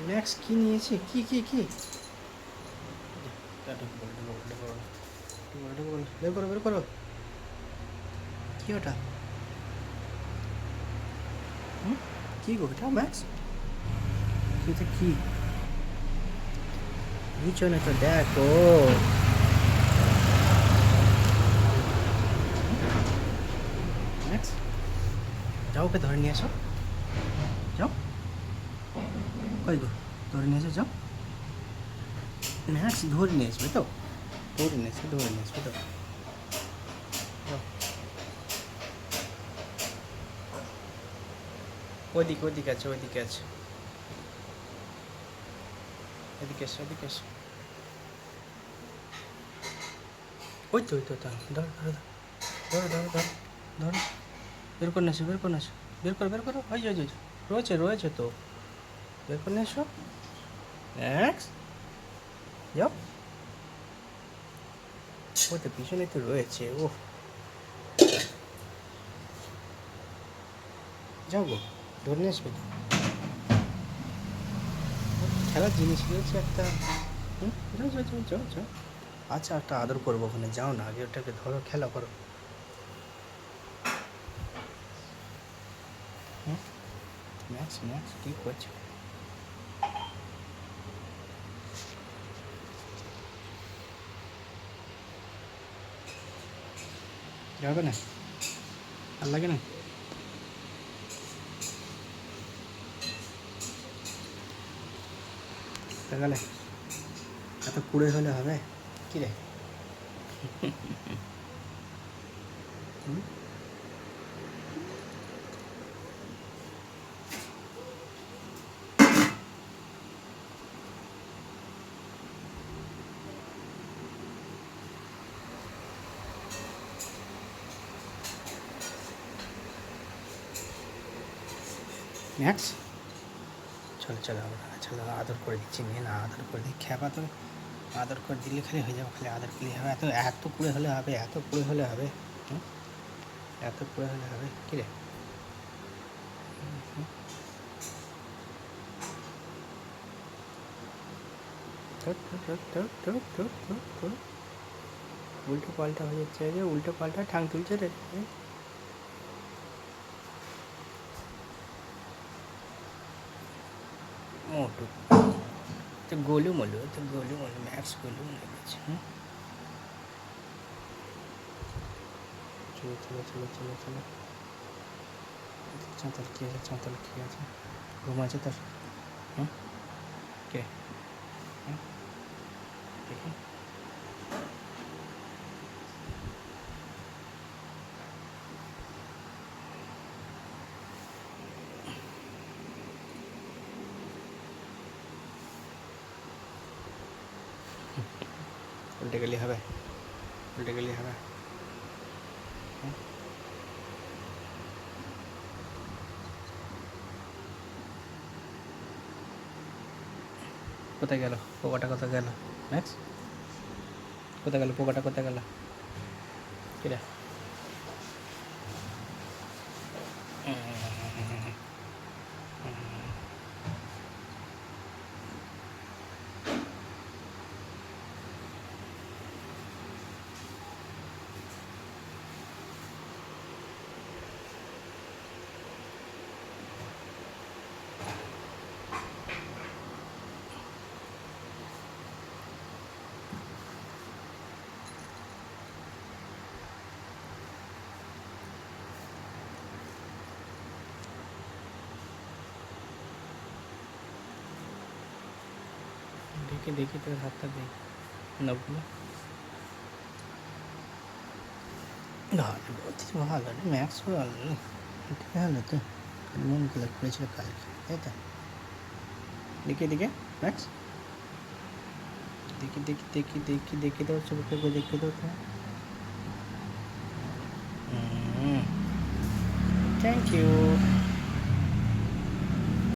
Max কি নিয়েছে? কি বের করো বের করো। কি ওটা? কি গো এটা ম্যাক্স? এটা কি পিছনে তো দেখো। ম্যাক্স যাও, ওকে ধরে নিয়ে আসো। যাও, কই গো, ধরে নিয়ে এসো যাও। ম্যাক্স ধরে নিয়ে আসবে তো, ধরে নিয়ে আসবে তো। যাও। ওইদিকে আছে, ওইদিকে আছে। এদিকে এসো, এদিকে এসো। ওই তো ধরো ধরো ধরো ধরো ধরো ধরো ধরো। বের করে নিয়ে এসো, বের করে নিয়ে এসো। বের করো। ওই যে রয়েছে তো। বের করে নিয়ে এসো ম্যাক্স। যাও, ওই তো পিছনে তো রয়েছে। ও যাও গো, ধরে নিয়ে আসবে তো। খেলার জিনিস রয়েছে একটা। যাও। আচ্ছা, একটা আদর করবো ওখানে, যাও না, আগে ওটাকে ধরো, খেলা করো। ম্যাক্স কী করছো? যাবে না? আর লাগে না? দেখালে এত কুড়ে হলে হবে? কী রে? ম্যাক্স চলো আমরা, চলো আদর করে দিচ্ছি, নিয়ে না আদর করে দিই। খেপা তো আদর করে দিলে খালি হয়ে যাবে, খালি আদর করলেই হবে। এত কুড়ে হলে হবে? এত কুড়ে হলে হবে? এত কুড়ে হলে হবে? কী রে? উল্টো পাল্টা হয়ে যাচ্ছে, যে উল্টো পাল্টা ঠাং তুলছে রে। মোটু তো গোলু ম্যাক্স গোলু মনে গেছে। চলো। চাঁতাল কি আছে? ঘুম আছে তোর? কে? দেখি। উল্টে গেলে হবে? কোথায় গেল পোকাটা? কোথায় গেল ম্যাক্স? কোথায় গেল পোকাটা? কোথায় গেল? কিরে? দেখি তোর হাতটা দেখি। নবগুলো ভালো রে ম্যাক্স, ভালো রে। ভালো তো, মন গুলো করেছিল কালকে, তাই তো? দেখি ম্যাক্স, দেখি তোর চোখে দেখি তোর। Thank you.